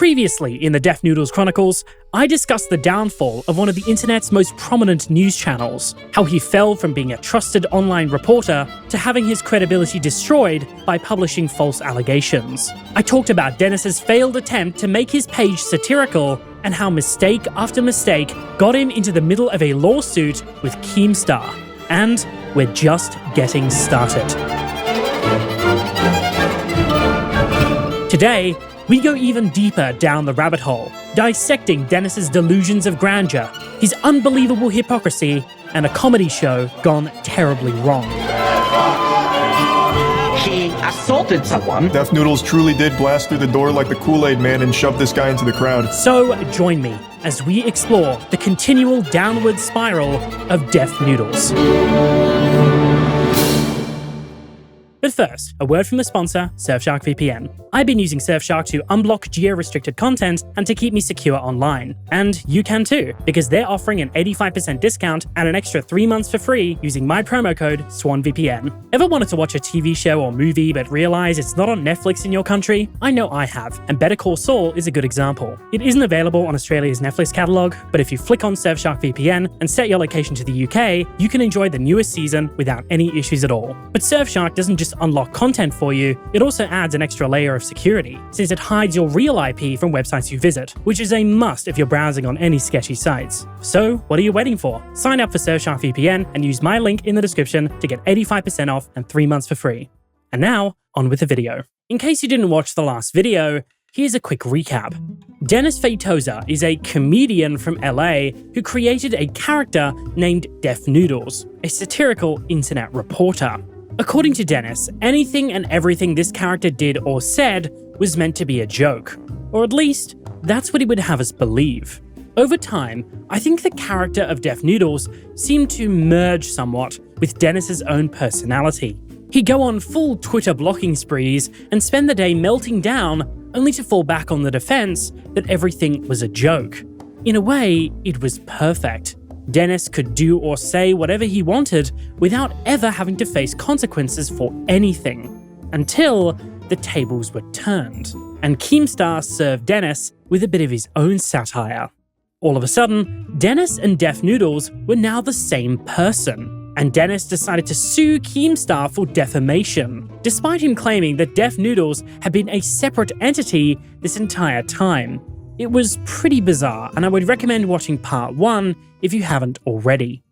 Previously in the Def Noodles Chronicles, I discussed the downfall of one of the internet's most prominent news channels, how he fell from being a trusted online reporter to having his credibility destroyed by publishing false allegations. I talked about Dennis's failed attempt to make his page satirical and how mistake after mistake got him into the middle of a lawsuit with Keemstar. And we're just getting started. Today, we go even deeper down the rabbit hole, dissecting Dennis's delusions of grandeur, his unbelievable hypocrisy, and a comedy show gone terribly wrong. He assaulted someone. Def Noodles truly did blast through the door like the Kool-Aid Man and shove this guy into the crowd. So join me as we explore the continual downward spiral of Def Noodles. But first, a word from the sponsor, Surfshark VPN. I've been using Surfshark to unblock geo-restricted content and to keep me secure online. And you can too, because they're offering an 85% discount and an extra 3 months for free using my promo code SwanVPN. Ever wanted to watch a TV show or movie but realize it's not on Netflix in your country? I know I have, and Better Call Saul is a good example. It isn't available on Australia's Netflix catalogue, but if you flick on Surfshark VPN and set your location to the UK, you can enjoy the newest season without any issues at all. But Surfshark doesn't just unlock content for you, it also adds an extra layer of security, since it hides your real IP from websites you visit, which is a must if you're browsing on any sketchy sites. So, what are you waiting for? Sign up for Surfshark VPN and use my link in the description to get 85% off and 3 months for free. And now, on with the video. In case you didn't watch the last video, here's a quick recap. Dennis Feitosa is a comedian from LA who created a character named Def Noodles, a satirical internet reporter. According to Dennis, anything and everything this character did or said was meant to be a joke. Or at least, that's what he would have us believe. Over time, I think the character of Def Noodles seemed to merge somewhat with Dennis's own personality. He'd go on full Twitter blocking sprees and spend the day melting down, only to fall back on the defense that everything was a joke. In a way, it was perfect. Dennis could do or say whatever he wanted without ever having to face consequences for anything, until the tables were turned, and Keemstar served Dennis with a bit of his own satire. All of a sudden, Dennis and Def Noodles were now the same person, and Dennis decided to sue Keemstar for defamation, despite him claiming that Def Noodles had been a separate entity this entire time. It was pretty bizarre, and I would recommend watching part 1 if you haven't already.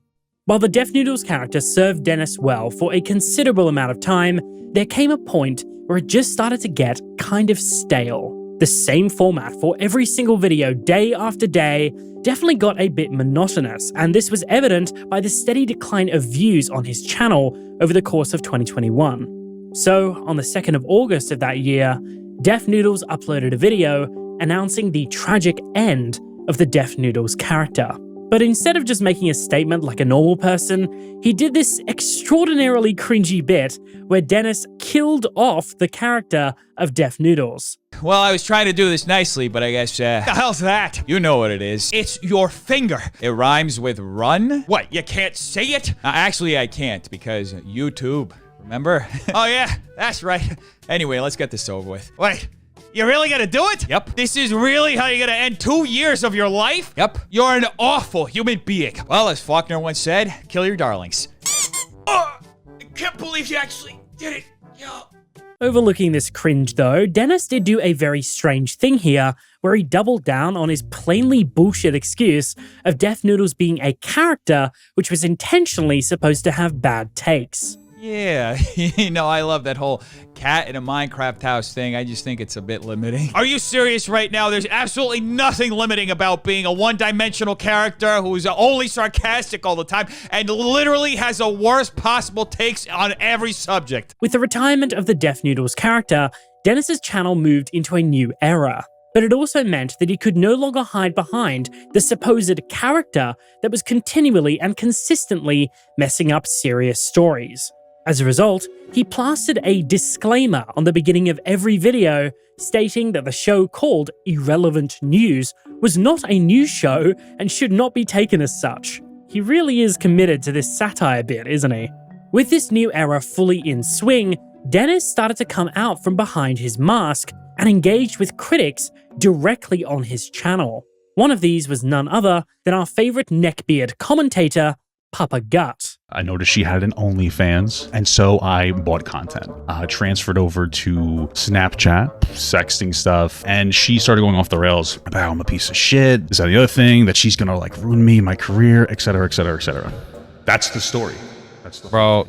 While the Def Noodles character served Dennis well for a considerable amount of time, there came a point where it just started to get kind of stale. The same format for every single video day after day definitely got a bit monotonous, and this was evident by the steady decline of views on his channel over the course of 2021. So, on the 2nd of August of that year, Def Noodles uploaded a video announcing the tragic end of the Def Noodles character. But instead of just making a statement like a normal person, he did this extraordinarily cringy bit where Dennis killed off the character of Def Noodles. Well, I was trying to do this nicely, but I guess, the hell's that? You know what it is. It's your finger. It rhymes with run. What, you can't say it? Actually, I can't, because YouTube, remember? Oh yeah, that's right. Anyway, let's get this over with. Wait. You really gonna do it? Yep. This is really how you're gonna end 2 years of your life? Yep. You're an awful human being. Well, as Faulkner once said, kill your darlings. Oh, I can't believe you actually did it. Yeah. Overlooking this cringe though, Dennis did do a very strange thing here, where he doubled down on his plainly bullshit excuse of Def Noodles being a character which was intentionally supposed to have bad takes. Yeah, you know, I love that whole cat in a Minecraft house thing. I just think it's a bit limiting. Are you serious right now? There's absolutely nothing limiting about being a one-dimensional character who's only sarcastic all the time and literally has the worst possible takes on every subject. With the retirement of the Def Noodles character, Dennis's channel moved into a new era. But it also meant that he could no longer hide behind the supposed character that was continually and consistently messing up serious stories. As a result, he plastered a disclaimer on the beginning of every video stating that the show called Irrelevant News was not a news show and should not be taken as such. He really is committed to this satire bit, isn't he? With this new era fully in swing, Dennis started to come out from behind his mask and engaged with critics directly on his channel. One of these was none other than our favorite neckbeard commentator, Papa Gut. I noticed she had an OnlyFans, and so I bought content. Transferred over to Snapchat, sexting stuff, and she started going off the rails about I'm a piece of shit, this, that, and the other thing, that she's gonna like ruin me, my career, etc., etc., etc. That's the story. That's the Bro,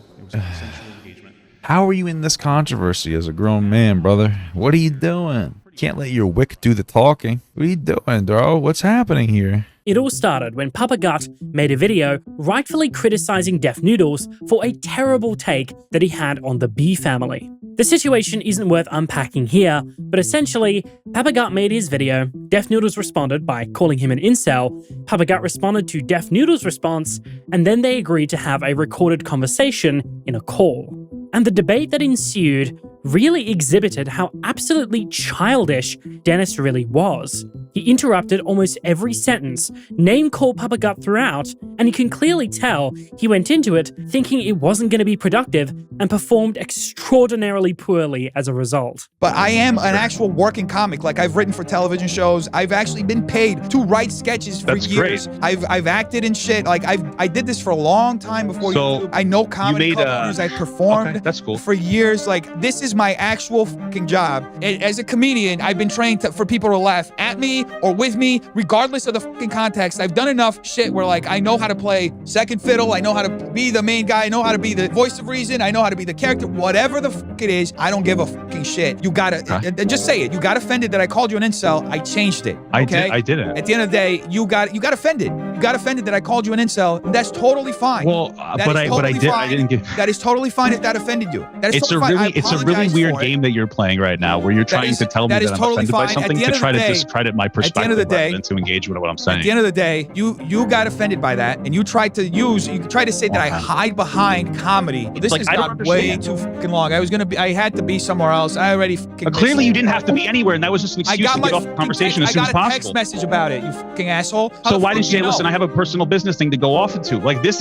how are you in this controversy as a grown man, brother? What are you doing? Can't let your wick do the talking. What are you doing, bro? What's happening here? It all started when Papa Gut made a video rightfully criticizing Def Noodles for a terrible take that he had on the Bee family. The situation isn't worth unpacking here, but essentially, Papa Gut made his video, Def Noodles responded by calling him an incel, Papa Gut responded to Def Noodles' response, and then they agreed to have a recorded conversation in a call. And the debate that ensued really exhibited how absolutely childish Dennis really was. He interrupted almost every sentence, name-called Papa Gut throughout, and you can clearly tell he went into it thinking it wasn't going to be productive and performed extraordinarily poorly as a result. But I am an actual working comic. Like, I've written for television shows. I've actually been paid to write sketches for years. Great. I've acted in shit. Like, I did this for a long time before YouTube. I know comedy clubs. I performed that's cool. for years. Like, this is my actual fucking job. As a comedian, I've been trained for people to laugh at me or with me, regardless of the fucking context. I've done enough shit where, like, I know how to play second fiddle. I know how to be the main guy. I know how to be the voice of reason. I know how to be the character. Whatever the fuck it is, I don't give a fucking shit. You gotta, just say it. You got offended that I called you an incel. I changed it. Okay? I didn't. At the end of the day, you got offended. You got offended that I called you an incel. And that's totally fine. Well, but I didn't get. That is totally fine if that offended you. That is totally fine. It's a really weird game that you're playing right now, where you're trying to tell me that I'm offended by something to try to discredit my perspective rather than to engage with what I'm saying. At the end of the day, you got offended by that, and you tried to say that I hide behind comedy. This has got way too fucking long. I had to be somewhere else. I already fucking. Clearly, you didn't have to be anywhere, and that was just an excuse to get off the conversation as soon as possible. I got a text message about it, you fucking asshole. So why didn't you say, listen, I have a personal business thing to go off into? Like, this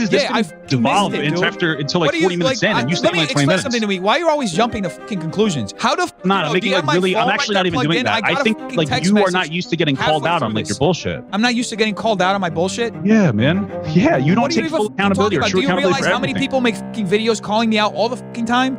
devolved until like 40 minutes in, and you stayed like 20 minutes. Let me explain something to me. Why are you always jumping to fucking conclusions? How the fuck? I'm actually not even doing that. I think like you are not used to getting called out on like your bullshit. I'm not used to getting called out on my bullshit? Yeah, man. Yeah, you don't take full accountability or true accountability for everything. Do you realize how many people make fucking videos calling me out all the fucking time?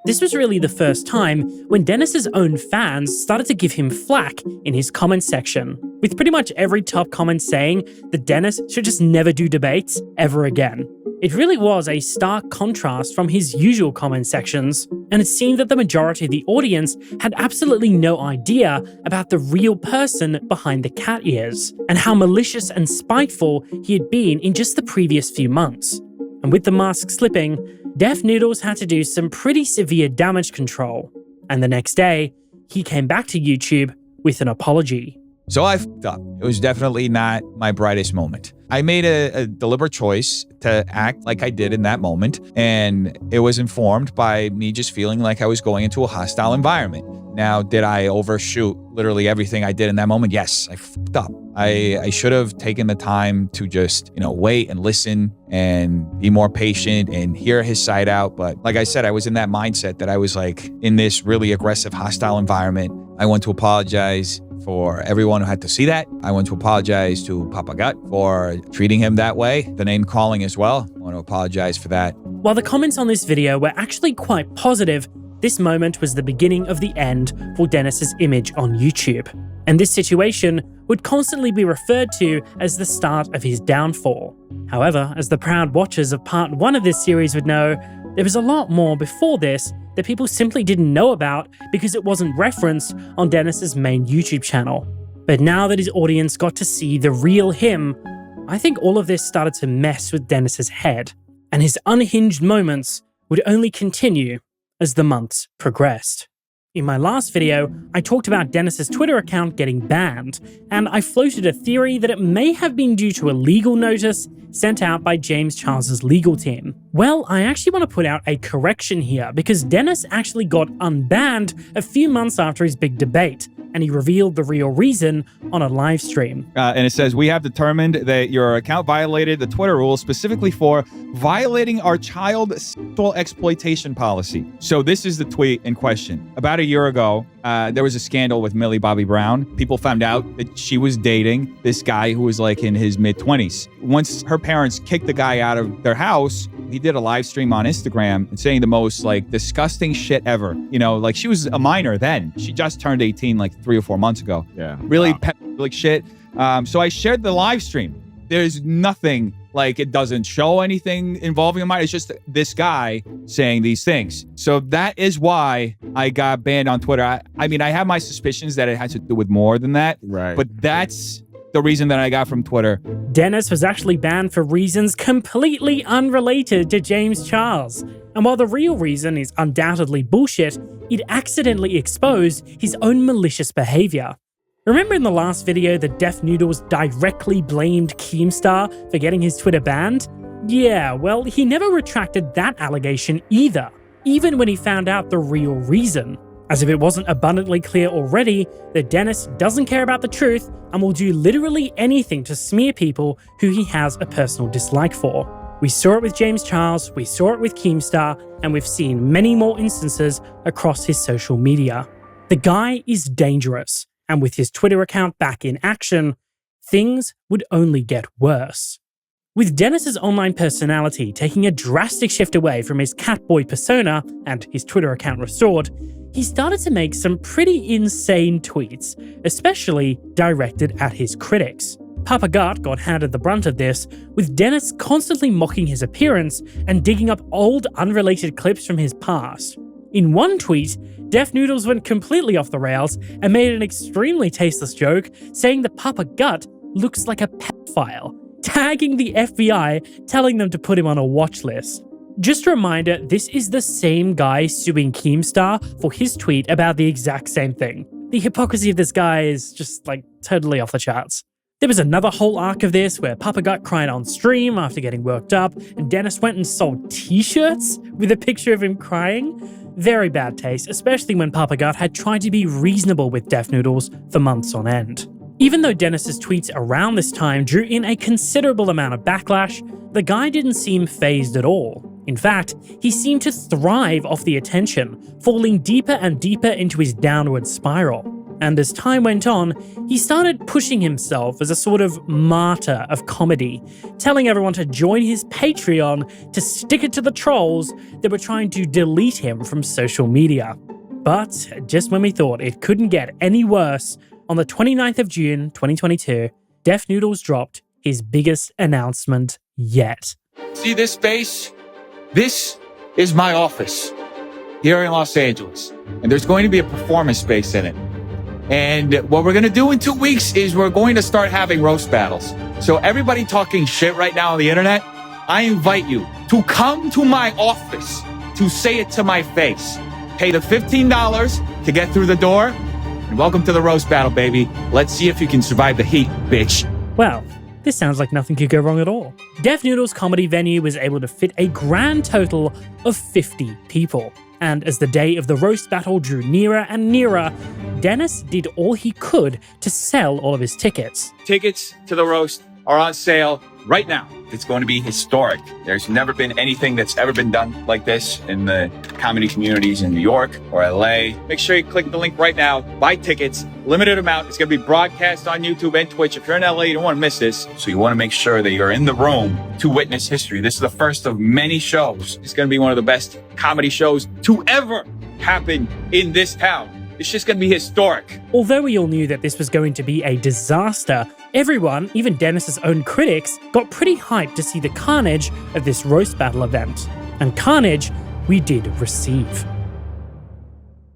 This was really the first time when Dennis's own fans started to give him flack in his comment section, with pretty much every top comment saying that Dennis should just never do debates ever again. It really was a stark contrast from his usual comment sections, and it seemed that the majority of the audience had absolutely no idea about the real person behind the cat ears, and how malicious and spiteful he had been in just the previous few months. And with the mask slipping, Def Noodles had to do some pretty severe damage control, and the next day, he came back to YouTube with an apology. So I fucked up. It was definitely not my brightest moment. I made a deliberate choice to act like I did in that moment, and it was informed by me just feeling like I was going into a hostile environment. Now, did I overshoot literally everything I did in that moment? Yes, I fucked up. I should have taken the time to just, wait and listen and be more patient and hear his side out. But like I said, I was in that mindset that I was like in this really aggressive, hostile environment. I want to apologize for everyone who had to see that. I want to apologize to Papa Gut for treating him that way. The name calling as well. I want to apologize for that. While the comments on this video were actually quite positive, this moment was the beginning of the end for Dennis's image on YouTube. And this situation would constantly be referred to as the start of his downfall. However, as the proud watchers of part 1 of this series would know, there was a lot more before this that people simply didn't know about because it wasn't referenced on Dennis's main YouTube channel. But now that his audience got to see the real him, I think all of this started to mess with Dennis's head, and his unhinged moments would only continue as the months progressed. In my last video, I talked about Dennis's Twitter account getting banned, and I floated a theory that it may have been due to a legal notice sent out by James Charles's legal team. Well, I actually want to put out a correction here, because Dennis actually got unbanned a few months after his big debate, and he revealed the real reason on a live stream. And it says, we have determined that your account violated the Twitter rules specifically for violating our child sexual exploitation policy. So this is the tweet in question. About a year ago, there was a scandal with Millie Bobby Brown. People found out that she was dating this guy who was like in his mid-20s. Once her parents kicked the guy out of their house, he did a live stream on Instagram and saying the most like disgusting shit ever. You know, like she was a minor then. She just turned 18 like 3 or 4 months ago. Yeah. Really like shit. So I shared the live stream. There's nothing like it doesn't show anything involving a minor. It's just this guy saying these things. So that is why I got banned on Twitter. I mean, I have my suspicions that it has to do with more than that. Right. But that's the reason that I got from Twitter. Dennis was actually banned for reasons completely unrelated to James Charles. And while the real reason is undoubtedly bullshit, it accidentally exposed his own malicious behavior. Remember in the last video that Def Noodles directly blamed Keemstar for getting his Twitter banned? Yeah, well, he never retracted that allegation either, even when he found out the real reason. As if it wasn't abundantly clear already that Dennis doesn't care about the truth and will do literally anything to smear people who he has a personal dislike for. We saw it with James Charles, we saw it with Keemstar, and we've seen many more instances across his social media. The guy is dangerous, and with his Twitter account back in action, things would only get worse. With Dennis's online personality taking a drastic shift away from his catboy persona and his Twitter account restored, he started to make some pretty insane tweets, especially directed at his critics. Papa Gut got handed the brunt of this, with Dennis constantly mocking his appearance and digging up old unrelated clips from his past. In one tweet, Def Noodles went completely off the rails and made an extremely tasteless joke saying that Papa Gut looks like a pedophile, tagging the FBI, telling them to put him on a watch list. Just a reminder, this is the same guy suing Keemstar for his tweet about the exact same thing. The hypocrisy of this guy is just like totally off the charts. There was another whole arc of this where Papa Gut cried on stream after getting worked up, and Dennis went and sold t-shirts with a picture of him crying. Very bad taste, especially when Papa Gut had tried to be reasonable with Def Noodles for months on end. Even though Dennis's tweets around this time drew in a considerable amount of backlash, the guy didn't seem fazed at all. In fact, he seemed to thrive off the attention, falling deeper and deeper into his downward spiral. And as time went on, he started pushing himself as a sort of martyr of comedy, telling everyone to join his Patreon to stick it to the trolls that were trying to delete him from social media. But just when we thought it couldn't get any worse, on the 29th of June 2022, Def Noodles dropped his biggest announcement yet. See this space? This is my office here in Los Angeles. And there's going to be a performance space in it. And what we're going to do in 2 weeks is we're going to start having roast battles. So everybody talking shit right now on the internet, I invite you to come to my office to say it to my face. Pay the $15 to get through the door. And welcome to the roast battle, baby. Let's see if you can survive the heat, bitch. Well, this sounds like nothing could go wrong at all. Def Noodles comedy venue was able to fit a grand total of 50 people. And as the day of the roast battle drew nearer and nearer, Dennis did all he could to sell all of his tickets. Tickets to the roast are on sale right now. It's going to be historic. There's never been anything that's ever been done like this in the comedy communities in New York or LA. Make sure you click the link right now. Buy tickets. Limited amount. It's going to be broadcast on YouTube and Twitch. If you're in LA, you don't want to miss this. So you want to make sure that you're in the room to witness history. This is the first of many shows. It's going to be one of the best comedy shows to ever happen in this town. It's just going to be historic. Although we all knew that this was going to be a disaster, everyone, even Dennis's own critics, got pretty hyped to see the carnage of this roast battle event. And carnage we did receive.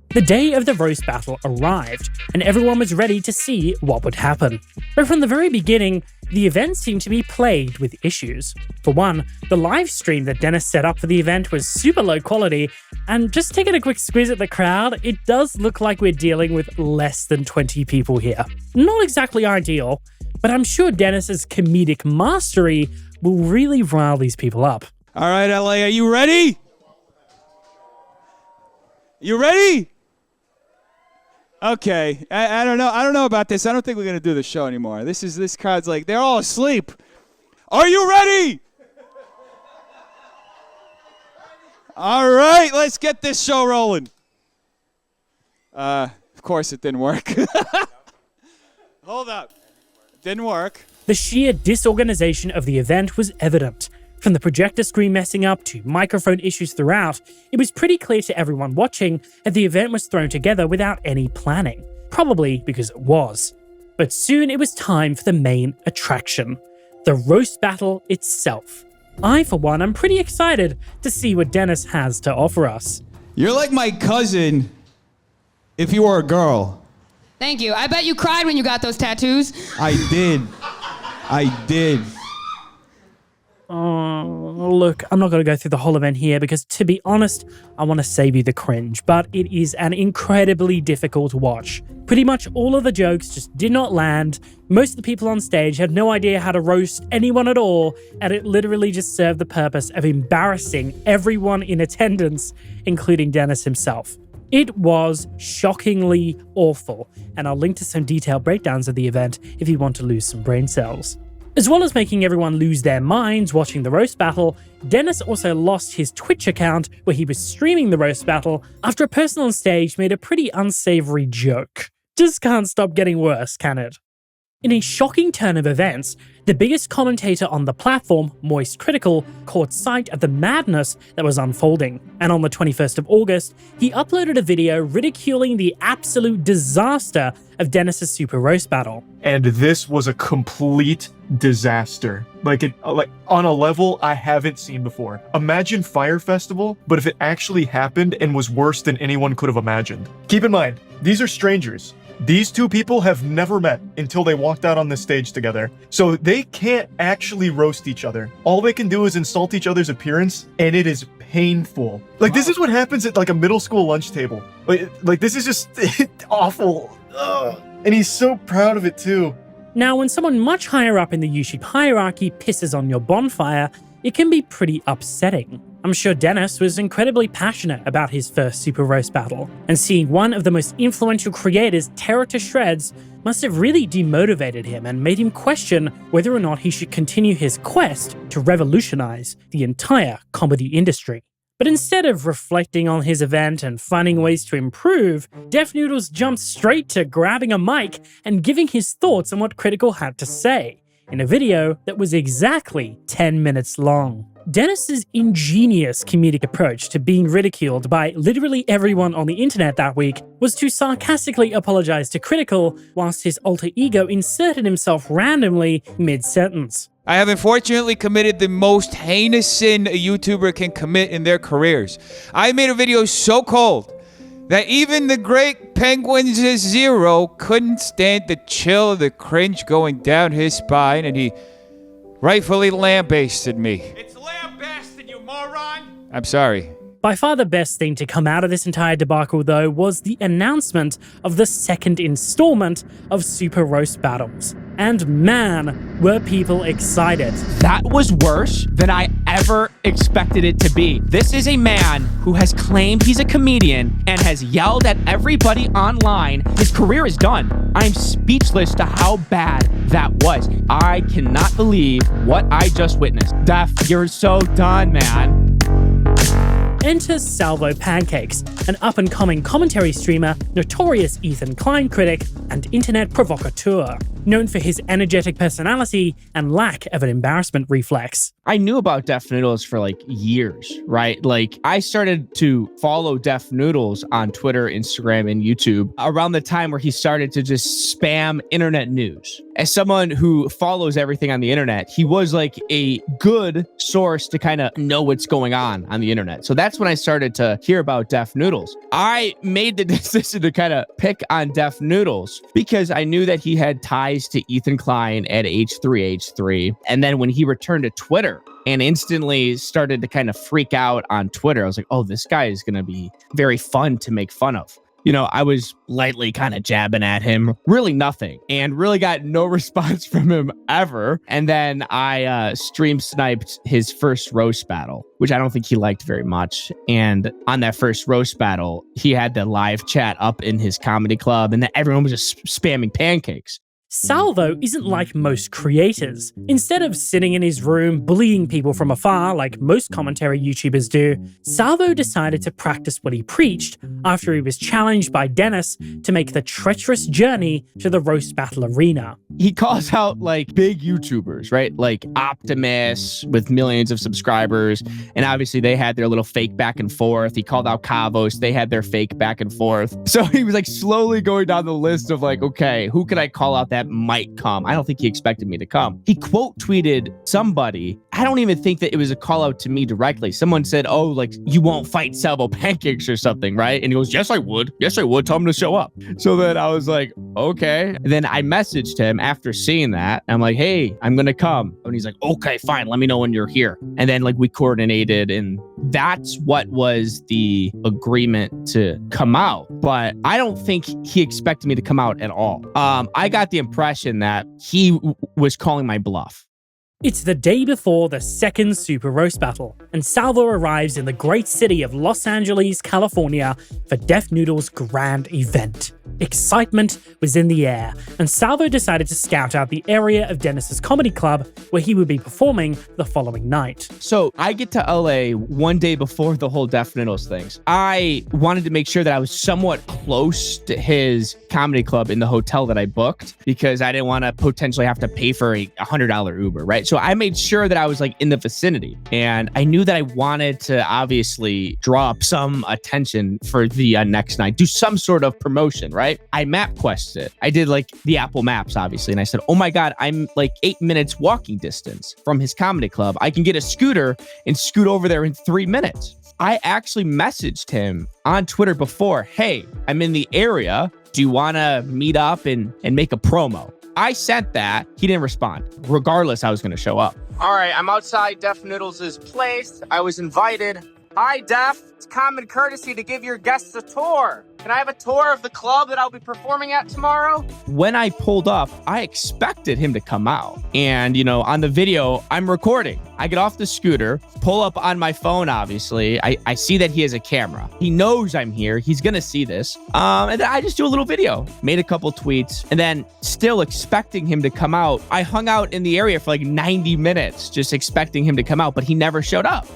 The day of the roast battle arrived, and everyone was ready to see what would happen. But from the very beginning, the event seemed to be plagued with issues. For one, the live stream that Dennis set up for the event was super low quality, and just taking a quick squeeze at the crowd, it does look like we're dealing with less than 20 people here. Not exactly ideal, but I'm sure Dennis's comedic mastery will really rile these people up. All right, LA, are you ready? You ready? Okay, I don't know. I don't know about this. I don't think we're gonna do the show anymore. This crowd's like they're all asleep. Are you ready? All right, let's get this show rolling. Of course, it didn't work. Hold up, didn't work. The sheer disorganization of the event was evident. From the projector screen messing up to microphone issues throughout, it was pretty clear to everyone watching that the event was thrown together without any planning. Probably because it was. But soon it was time for the main attraction, the roast battle itself. I, for one, am pretty excited to see what Dennis has to offer us. You're like my cousin if you were a girl. Thank you. I bet you cried when you got those tattoos. I did. Look, I'm not going to go through the whole event here because, to be honest, I want to save you the cringe, but it is an incredibly difficult watch. Pretty much all of the jokes just did not land, most of the people on stage had no idea how to roast anyone at all, and it literally just served the purpose of embarrassing everyone in attendance, including Dennis himself. It was shockingly awful, and I'll link to some detailed breakdowns of the event if you want to lose some brain cells. As well as making everyone lose their minds watching the roast battle, Dennis also lost his Twitch account where he was streaming the roast battle after a person on stage made a pretty unsavory joke. Just can't stop getting worse, can it? In a shocking turn of events, the biggest commentator on the platform, Moist Critical, caught sight of the madness that was unfolding, and on the 21st of August, he uploaded a video ridiculing the absolute disaster of Dennis's Super Roast Battle. And this was a complete disaster. Like on a level I haven't seen before. Imagine Fire Festival, but if it actually happened and was worse than anyone could have imagined. Keep in mind, these are strangers. These two people have never met until they walked out on this stage together. So they can't actually roast each other. All they can do is insult each other's appearance, and it is painful. Like, this is what happens at like a middle school lunch table. Like this is just awful. Ugh. And he's so proud of it too. Now, when someone much higher up in the YouTube hierarchy pisses on your bonfire, it can be pretty upsetting. I'm sure Dennis was incredibly passionate about his first Super Roast Battle, and seeing one of the most influential creators tear it to shreds must have really demotivated him and made him question whether or not he should continue his quest to revolutionize the entire comedy industry. But instead of reflecting on his event and finding ways to improve, Def Noodles jumped straight to grabbing a mic and giving his thoughts on what Critical had to say, in a video that was exactly 10 minutes long. Dennis's ingenious comedic approach to being ridiculed by literally everyone on the internet that week was to sarcastically apologize to Critical whilst his alter ego inserted himself randomly mid-sentence. I have unfortunately committed the most heinous sin a YouTuber can commit in their careers. I made a video so cold that even the great Penguins Zero couldn't stand the chill of the cringe going down his spine, and he rightfully lambasted me. It's lambasted, you moron! I'm sorry. By far the best thing to come out of this entire debacle, though, was the announcement of the second installment of Super Roast Battles. And man, were people excited. That was worse than I ever expected it to be. This is a man who has claimed he's a comedian and has yelled at everybody online. His career is done. I'm speechless to how bad that was. I cannot believe what I just witnessed. Def, you're so done, man. Enter SalvoPancakes, an up-and-coming commentary streamer, notorious Ethan Klein critic, and internet provocateur, known for his energetic personality and lack of an embarrassment reflex. I knew about Def Noodles for like years, right? Like I started to follow Def Noodles on Twitter, Instagram, and YouTube around the time where he started to just spam internet news. As someone who follows everything on the internet, he was like a good source to kind of know what's going on the internet. So that's when I started to hear about Def Noodles. I made the decision to kind of pick on Def Noodles because I knew that he had ties to Ethan Klein at H3H3. And then when he returned to Twitter and instantly started to kind of freak out on Twitter, I was like, oh, this guy is going to be very fun to make fun of. I was lightly kind of jabbing at him, really nothing, and really got no response from him ever. And then I stream sniped his first roast battle, which I don't think he liked very much. And on that first roast battle, he had the live chat up in his comedy club, and then everyone was just spamming pancakes. Salvo isn't like most creators. Instead of sitting in his room bullying people from afar like most commentary YouTubers do, Salvo decided to practice what he preached after he was challenged by Dennis to make the treacherous journey to the roast battle arena. He calls out like big YouTubers, right? Like Optimus with millions of subscribers. And obviously they had their little fake back and forth. He called out Kavos. They had their fake back and forth. So he was like slowly going down the list of like, okay, who could I call out that might come? I don't think he expected me to come. He quote tweeted somebody. I don't even think that it was a call out to me directly. Someone said, oh, like you won't fight SalvoPancakes or something, right? And he goes, yes, I would. Yes, I would. Tell him to show up. So then I was like, okay. And then I messaged him after seeing that. I'm like, hey, I'm going to come. And he's like, okay, fine. Let me know when you're here. And then like we coordinated, and that's what was the agreement to come out. But I don't think he expected me to come out at all. I got the impression that he was calling my bluff. It's the day before the second Super Roast Battle, and Salvo arrives in the great city of Los Angeles, California for Def Noodles' grand event. Excitement was in the air, and Salvo decided to scout out the area of Dennis's comedy club where he would be performing the following night. So I get to LA one day before the whole Def Noodles things. I wanted to make sure that I was somewhat close to his comedy club in the hotel that I booked, because I didn't want to potentially have to pay for a $100 Uber, right? So I made sure that I was like in the vicinity, and I knew that I wanted to obviously draw up some attention for the next night, do some sort of promotion, right? I MapQuested it. I did like the Apple Maps, obviously. And I said, oh my God, I'm like 8 minutes walking distance from his comedy club. I can get a scooter and scoot over there in 3 minutes. I actually messaged him on Twitter before, hey, I'm in the area. Do you want to meet up and make a promo? I sent that. He didn't respond. Regardless, I was going to show up. All right, I'm outside Def Noodles' place. I was invited. Hi, Def. It's common courtesy to give your guests a tour. Can I have a tour of the club that I'll be performing at tomorrow? When I pulled up, I expected him to come out. And, on the video, I'm recording. I get off the scooter, pull up on my phone, obviously. I see that he has a camera. He knows I'm here. He's going to see this. And then I just do a little video, made a couple tweets, and then still expecting him to come out. I hung out in the area for like 90 minutes, just expecting him to come out, but he never showed up.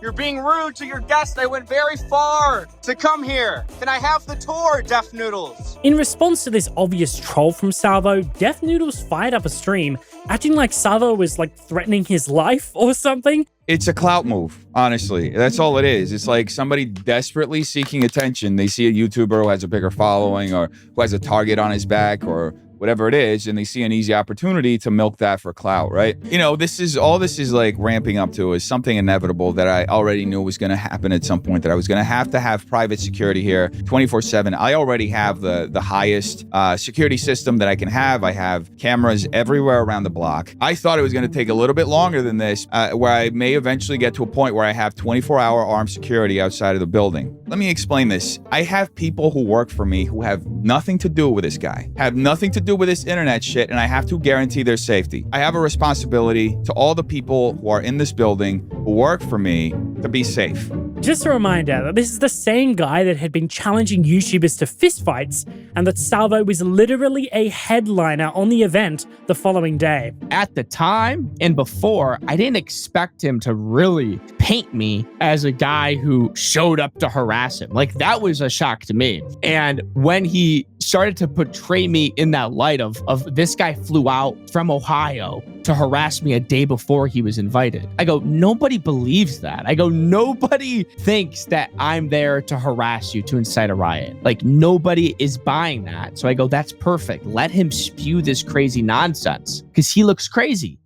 You're being rude to your guest. I went very far to come here. Can I have the tour, Def Noodles? In response to this obvious troll from Salvo, Def Noodles fired up a stream, acting like Salvo was like threatening his life or something. It's a clout move, honestly. That's all it is. It's like somebody desperately seeking attention. They see a YouTuber who has a bigger following or who has a target on his back or whatever it is, and they see an easy opportunity to milk that for clout, right? This is like ramping up to is something inevitable that I already knew was going to happen at some point, that I was going to have private security here 24/7. I already have the highest security system that I can have. I have cameras everywhere around the block. I thought it was going to take a little bit longer than this, where I may eventually get to a point where I have 24-hour armed security outside of the building. Let me explain this. I have people who work for me who have nothing to do with this guy, have nothing to do with this internet shit, and I have to guarantee their safety. I have a responsibility to all the people who are in this building who work for me to be safe. Just a reminder that this is the same guy that had been challenging YouTubers to fistfights, and that Salvo was literally a headliner on the event the following day. At the time and before, I didn't expect him to really paint me as a guy who showed up to harass him. Like, that was a shock to me. And when he started to portray me in that light of this guy flew out from Ohio to harass me a day before he was invited, I go, nobody believes that. I go, nobody thinks that I'm there to harass you, to incite a riot. Like, nobody is buying that. So I go, that's perfect. Let him spew this crazy nonsense, because he looks crazy.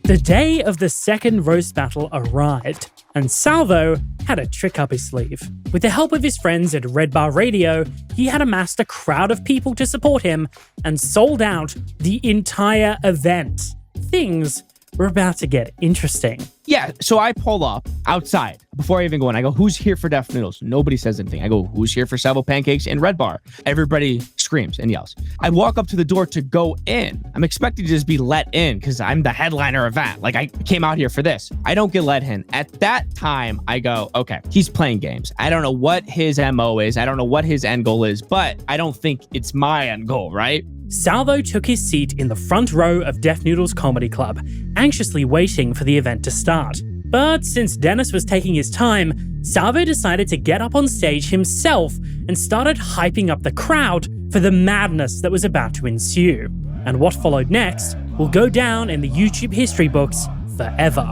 The day of the second roast battle arrived, and Salvo had a trick up his sleeve. With the help of his friends at Red Bar Radio, he had amassed a crowd of people to support him and sold out the entire event. Things were about to get interesting. Yeah, so I pull up outside before I even go in. I go, who's here for Def Noodles? Nobody says anything. I go, who's here for SalvoPancakes and Red Bar? Everybody screams and yells. I walk up to the door to go in. I'm expecting to just be let in because I'm the headliner event. Like, I came out here for this. I don't get let in. At that time, I go, okay, he's playing games. I don't know what his MO is. I don't know what his end goal is, but I don't think it's my end goal, right? Salvo took his seat in the front row of Def Noodles Comedy Club, anxiously waiting for the event to start. But since Dennis was taking his time, Salvo decided to get up on stage himself and started hyping up the crowd for the madness that was about to ensue. And what followed next will go down in the YouTube history books forever.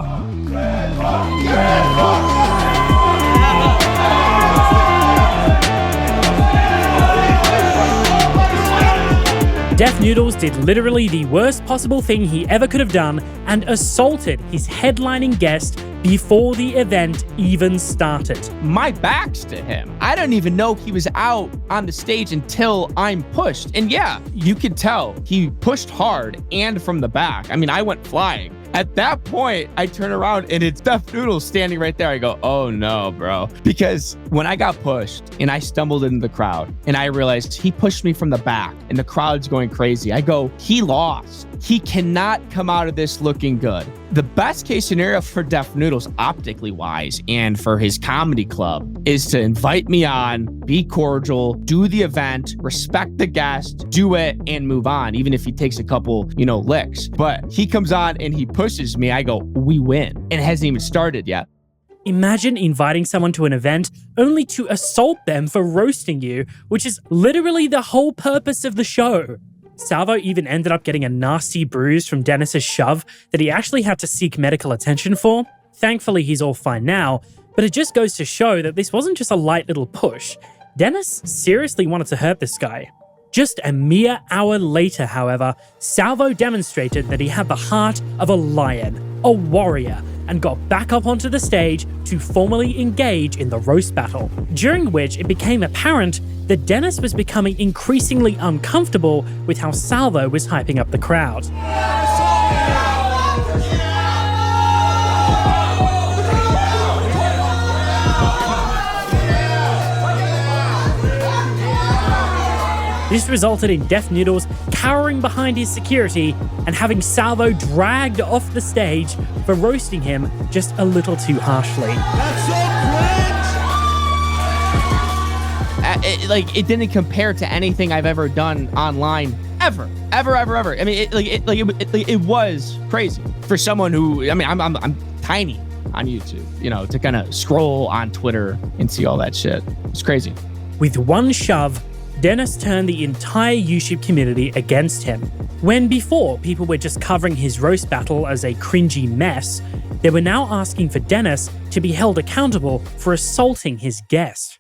Def Noodles did literally the worst possible thing he ever could have done and assaulted his headlining guest before the event even started. My back's to him. I don't even know he was out on the stage until I'm pushed. And yeah, you could tell he pushed hard and from the back. I mean, I went flying. At that point, I turn around and it's Def Noodles standing right there. I go, oh no, bro. Because when I got pushed and I stumbled into the crowd and I realized he pushed me from the back and the crowd's going crazy, I go, he lost. He cannot come out of this looking good. The best case scenario for Def Noodles, optically wise, and for his comedy club is to invite me on, be cordial, do the event, respect the guest, do it, and move on, even if he takes a couple, licks. But he comes on and he pushes me. I go, we win. And it hasn't even started yet. Imagine inviting someone to an event only to assault them for roasting you, which is literally the whole purpose of the show. Salvo even ended up getting a nasty bruise from Dennis's shove that he actually had to seek medical attention for. Thankfully, he's all fine now, but it just goes to show that this wasn't just a light little push. Dennis seriously wanted to hurt this guy. Just a mere hour later, however, Salvo demonstrated that he had the heart of a lion, a warrior, and got back up onto the stage to formally engage in the roast battle, during which it became apparent that Dennis was becoming increasingly uncomfortable with how Salvo was hyping up the crowd. This resulted in Def Noodles cowering behind his security and having Salvo dragged off the stage for roasting him just a little too harshly. That's so cringe! It didn't compare to anything I've ever done online, ever. I mean, it was crazy for someone who, I mean, I'm tiny on YouTube, to kind of scroll on Twitter and see all that shit. It's crazy. With one shove, Dennis turned the entire YouTube community against him. When before people were just covering his roast battle as a cringy mess, they were now asking for Dennis to be held accountable for assaulting his guest.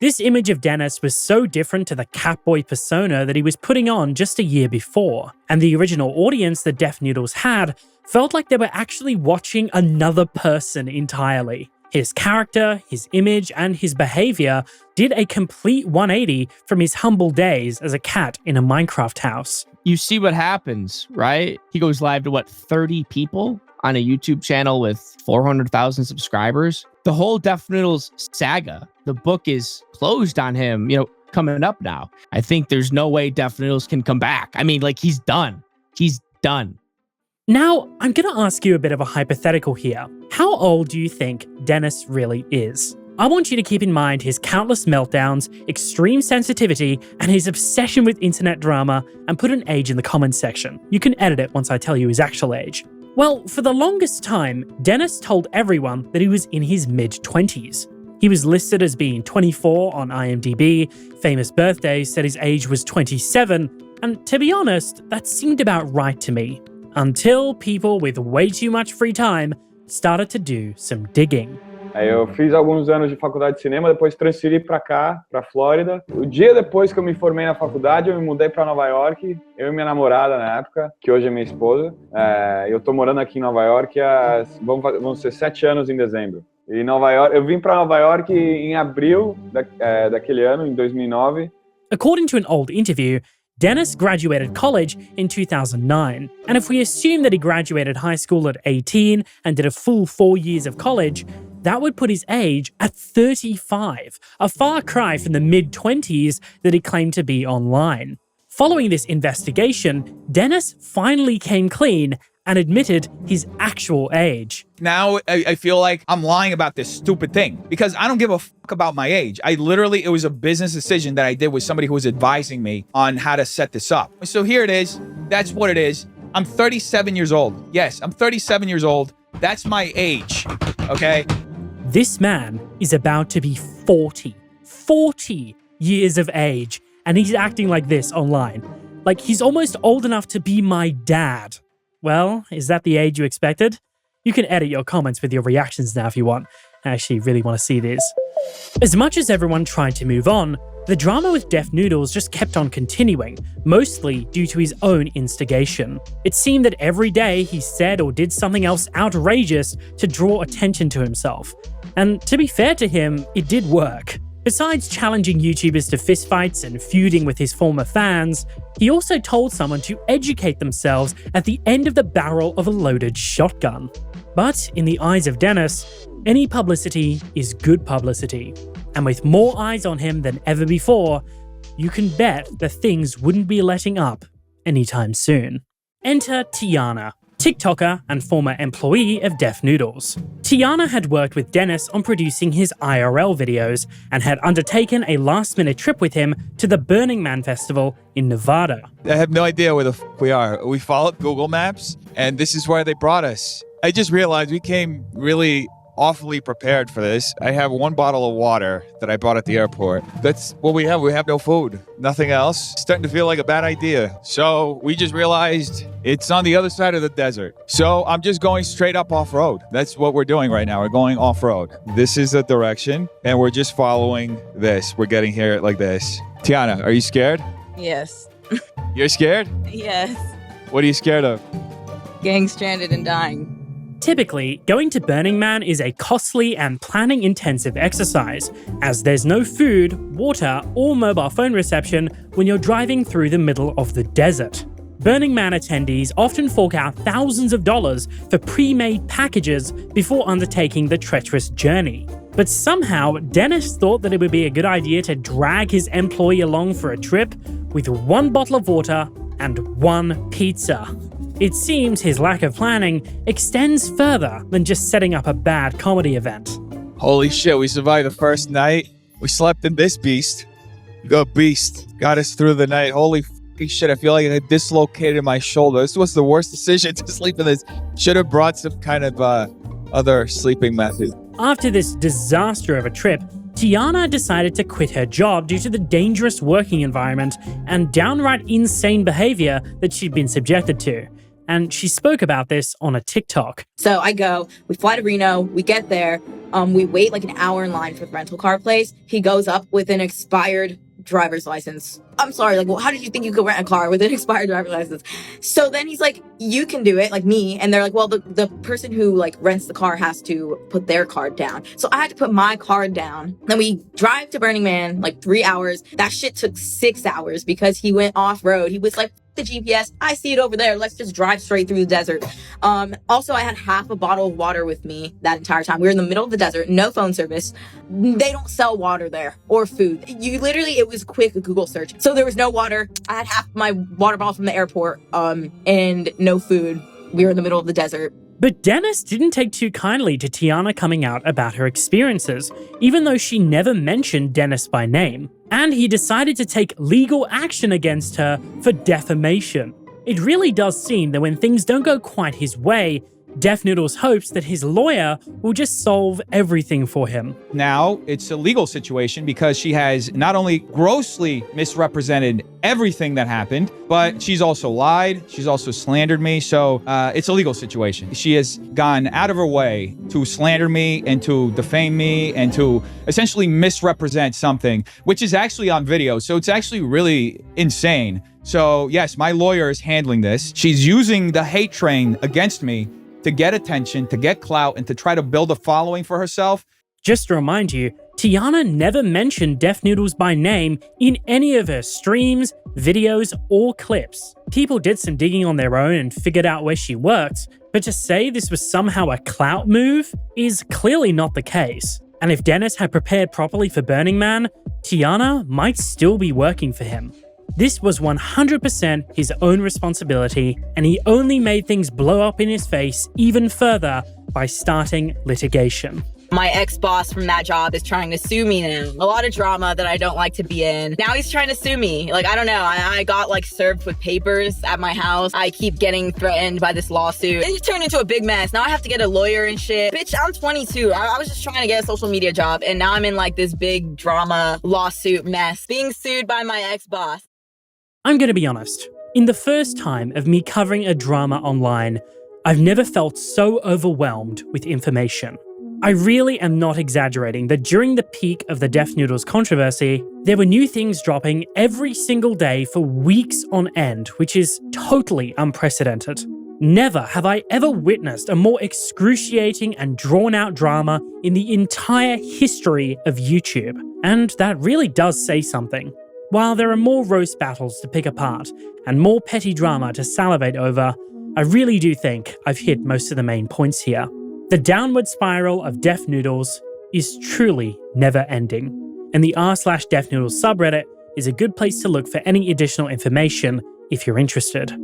This image of Dennis was so different to the catboy persona that he was putting on just a year before, and the original audience that Def Noodles had felt like they were actually watching another person entirely. His character, his image, and his behavior did a complete 180 from his humble days as a cat in a Minecraft house. You see what happens, right? He goes live to 30 people on a YouTube channel with 400,000 subscribers. The whole Def Noodles saga, the book is closed on him, coming up now. I think there's no way Def Noodles can come back. I mean, he's done. He's done. Now, I'm going to ask you a bit of a hypothetical here. How old do you think Dennis really is? I want you to keep in mind his countless meltdowns, extreme sensitivity, and his obsession with internet drama, and put an age in the comments section. You can edit it once I tell you his actual age. Well, for the longest time, Dennis told everyone that he was in his mid-20s. He was listed as being 24 on IMDb, Famous Birthdays said his age was 27, and to be honest, that seemed about right to me. Until people with way too much free time started to do some digging. Eu fiz alguns anos de faculdade de cinema, depois transferi para cá, para Flórida. O dia depois que eu me formei na faculdade, eu me mudei para Nova York. Eu e minha namorada na época, que hoje é minha esposa. Eu tô morando aqui em Nova York vão ser 7 anos em dezembro. E Nova York, eu vim para Nova York em abril daquele ano, em 2009. According to an old interview, Dennis graduated college in 2009, and if we assume that he graduated high school at 18 and did a full 4 years of college, that would put his age at 35, a far cry from the mid-20s that he claimed to be online. Following this investigation, Dennis finally came clean and admitted his actual age. Now I feel like I'm lying about this stupid thing because I don't give a fuck about my age. It was a business decision that I did with somebody who was advising me on how to set this up. So here it is. That's what it is. I'm 37 years old. Yes, I'm 37 years old. That's my age. Okay? This man is about to be 40 years of age, and he's acting like this online. Like he's almost old enough to be my dad. Well, is that the age you expected? You can edit your comments with your reactions now if you want. I actually really want to see this. As much as everyone tried to move on, the drama with Def Noodles just kept on continuing, mostly due to his own instigation. It seemed that every day he said or did something else outrageous to draw attention to himself. And to be fair to him, it did work. Besides challenging YouTubers to fistfights and feuding with his former fans, he also told someone to educate themselves at the end of the barrel of a loaded shotgun. But in the eyes of Dennis, any publicity is good publicity. And with more eyes on him than ever before, you can bet that things wouldn't be letting up anytime soon. Enter Tiana, TikToker and former employee of Def Noodles. Tiana had worked with Dennis on producing his IRL videos and had undertaken a last-minute trip with him to the Burning Man festival in Nevada. I have no idea where the f we are. We followed Google Maps, and this is where they brought us. I just realized we came really awfully prepared for this. I have one bottle of water that I bought at the airport. That's what we have. We have no food, nothing else. It's starting to feel like a bad idea. So we just realized it's on the other side of the desert. So I'm just going straight up off-road. That's what we're doing right now. We're going off-road. This is the direction, and we're just following this. We're getting here like this. Tiana, are you scared? Yes. You're scared? Yes. What are you scared of? Getting stranded and dying. Typically, going to Burning Man is a costly and planning-intensive exercise, as there's no food, water, or mobile phone reception when you're driving through the middle of the desert. Burning Man attendees often fork out thousands of dollars for pre-made packages before undertaking the treacherous journey. But somehow, Dennis thought that it would be a good idea to drag his employee along for a trip with one bottle of water and one pizza. It seems his lack of planning extends further than just setting up a bad comedy event. Holy shit, we survived the first night. We slept in this beast. The beast got us through the night. Holy fucking shit, I feel like I dislocated my shoulder. This was the worst decision to sleep in this. Should have brought some kind of other sleeping method. After this disaster of a trip, Tiana decided to quit her job due to the dangerous working environment and downright insane behavior that she'd been subjected to. And she spoke about this on a TikTok. So we fly to Reno, we get there, we wait like an hour in line for the rental car place. He goes up with an expired driver's license. I'm sorry, like, well, how did you think you could rent a car with an expired driver's license? So then he's like, you can do it, like me. And they're like, well, the person who like rents the car has to put their card down. So I had to put my card down. Then we drive to Burning Man, like 3 hours. That shit took 6 hours because he went off road. He was like, the GPS, I see it over there. Let's just drive straight through the desert. Also, I had half a bottle of water with me that entire time. We were in the middle of the desert, no phone service. They don't sell water there or food. It was a quick Google search. So there was no water. I had half my water bottle from the airport, and no food. We were in the middle of the desert. But Dennis didn't take too kindly to Tiana coming out about her experiences, even though she never mentioned Dennis by name. And he decided to take legal action against her for defamation. It really does seem that when things don't go quite his way, Def Noodles hopes that his lawyer will just solve everything for him. Now, it's a legal situation because she has not only grossly misrepresented everything that happened, but she's also lied. She's also slandered me. So it's a legal situation. She has gone out of her way to slander me and to defame me and to essentially misrepresent something, which is actually on video. So it's actually really insane. So yes, my lawyer is handling this. She's using the hate train against me to get attention, to get clout, and to try to build a following for herself. Just to remind you, Tiana never mentioned Def Noodles by name in any of her streams, videos, or clips. People did some digging on their own and figured out where she worked, but to say this was somehow a clout move is clearly not the case. And if Dennis had prepared properly for Burning Man, Tiana might still be working for him. This was 100% his own responsibility, and he only made things blow up in his face even further by starting litigation. My ex-boss from that job is trying to sue me now. A lot of drama that I don't like to be in. Now he's trying to sue me. Like, I don't know. I got like served with papers at my house. I keep getting threatened by this lawsuit. It turned into a big mess. Now I have to get a lawyer and shit. Bitch, I'm 22. I was just trying to get a social media job, and now I'm in like this big drama lawsuit mess, being sued by my ex-boss. I'm gonna be honest. In the first time of me covering a drama online, I've never felt so overwhelmed with information. I really am not exaggerating that during the peak of the Def Noodles controversy, there were new things dropping every single day for weeks on end, which is totally unprecedented. Never have I ever witnessed a more excruciating and drawn-out drama in the entire history of YouTube, and that really does say something. While there are more roast battles to pick apart and more petty drama to salivate over, I really do think I've hit most of the main points here. The downward spiral of Def Noodles is truly never ending, and the r/Def Noodles subreddit is a good place to look for any additional information if you're interested.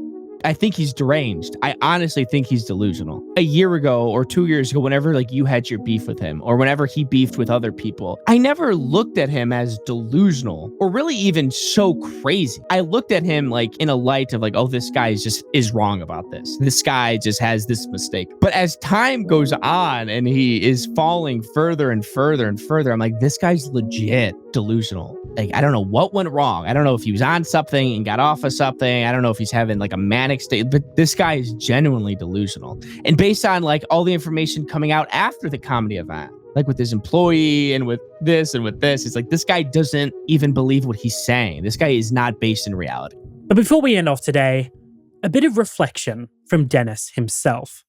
I think he's deranged. I honestly think he's delusional. A year ago or 2 years ago, whenever like you had your beef with him or whenever he beefed with other people, I never looked at him as delusional or really even so crazy. I looked at him like in a light of like, oh, this guy is wrong about this. This guy just has this mistake. But as time goes on and he is falling further and further and further, I'm like, this guy's legit delusional. Like, I don't know what went wrong. I don't know if he was on something and got off of something. I don't know if he's having like a manic state, but this guy is genuinely delusional. And based on like all the information coming out after the comedy event, like with his employee and with this and with this, it's like this guy doesn't even believe what he's saying. This guy is not based in reality. But before we end off today, a bit of reflection from Dennis himself.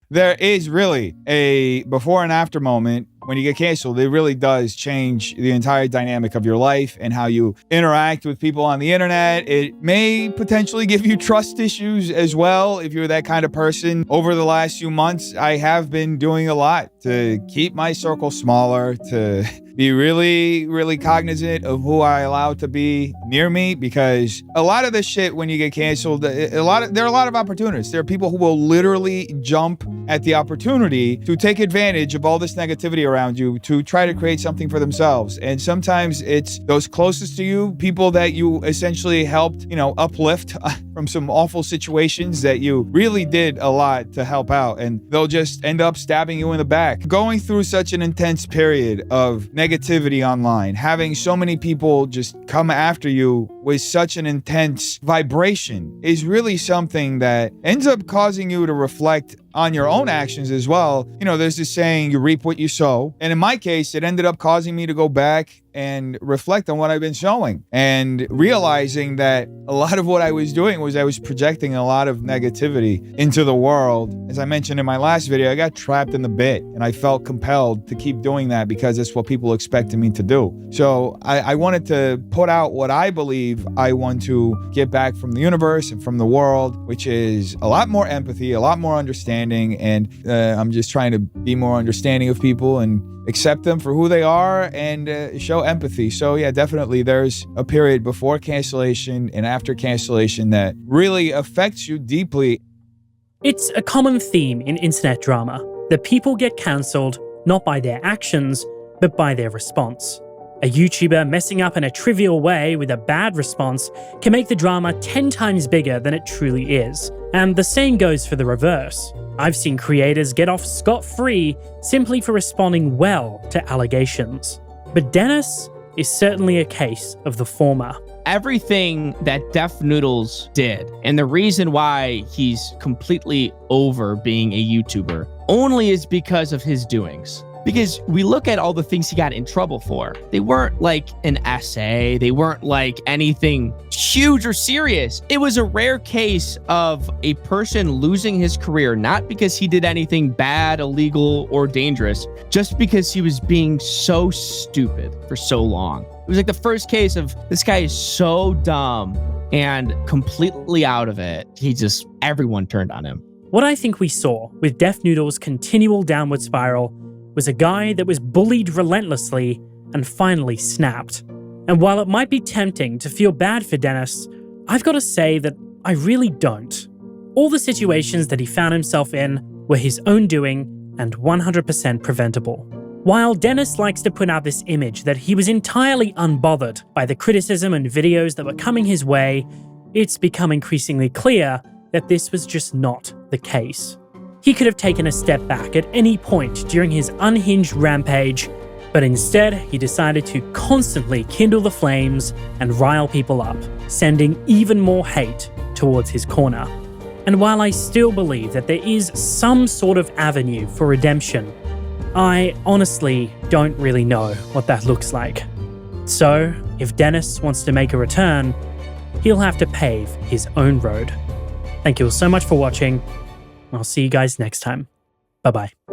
There is really a before and after moment when you get canceled. It really does change the entire dynamic of your life and how you interact with people on the internet. It may potentially give you trust issues as well if you're that kind of person. Over the last few months, I have been doing a lot to keep my circle smaller, to be really, really cognizant of who I allow to be near me, because a lot of this shit, when you get canceled, there are a lot of opportunists. There are people who will literally jump at the opportunity to take advantage of all this negativity around you to try to create something for themselves. And sometimes it's those closest to you, people that you essentially helped, uplift from some awful situations that you really did a lot to help out, and they'll just end up stabbing you in the back. Going through such an intense period of negativity online, having so many people just come after you with such an intense vibration is really something that ends up causing you to reflect on your own actions as well. There's this saying, you reap what you sow. And in my case, it ended up causing me to go back and reflect on what I've been showing and realizing that a lot of what I was doing was I was projecting a lot of negativity into the world. As I mentioned in my last video, I got trapped in the bit and I felt compelled to keep doing that because it's what people expected me to do. So I wanted to put out what I believe I want to get back from the universe and from the world, which is a lot more empathy, a lot more understanding. And I'm just trying to be more understanding of people and accept them for who they are and show empathy. So yeah, definitely there's a period before cancellation and after cancellation that really affects you deeply. It's a common theme in internet drama that people get cancelled not by their actions, but by their response. A YouTuber messing up in a trivial way with a bad response can make the drama 10 times bigger than it truly is. And the same goes for the reverse. I've seen creators get off scot-free simply for responding well to allegations. But Dennis is certainly a case of the former. Everything that Def Noodles did, and the reason why he's completely over being a YouTuber, only is because of his doings. Because we look at all the things he got in trouble for. They weren't like an essay. They weren't like anything huge or serious. It was a rare case of a person losing his career, not because he did anything bad, illegal, or dangerous, just because he was being so stupid for so long. It was like the first case of this guy is so dumb and completely out of it. Everyone turned on him. What I think we saw with Def Noodles' continual downward spiral was a guy that was bullied relentlessly and finally snapped. And while it might be tempting to feel bad for Dennis, I've got to say that I really don't. All the situations that he found himself in were his own doing and 100% preventable. While Dennis likes to put out this image that he was entirely unbothered by the criticism and videos that were coming his way, it's become increasingly clear that this was just not the case. He could have taken a step back at any point during his unhinged rampage, but instead he decided to constantly kindle the flames and rile people up, sending even more hate towards his corner. And while I still believe that there is some sort of avenue for redemption, I honestly don't really know what that looks like. So, if Dennis wants to make a return, he'll have to pave his own road. Thank you all so much for watching. I'll see you guys next time. Bye-bye.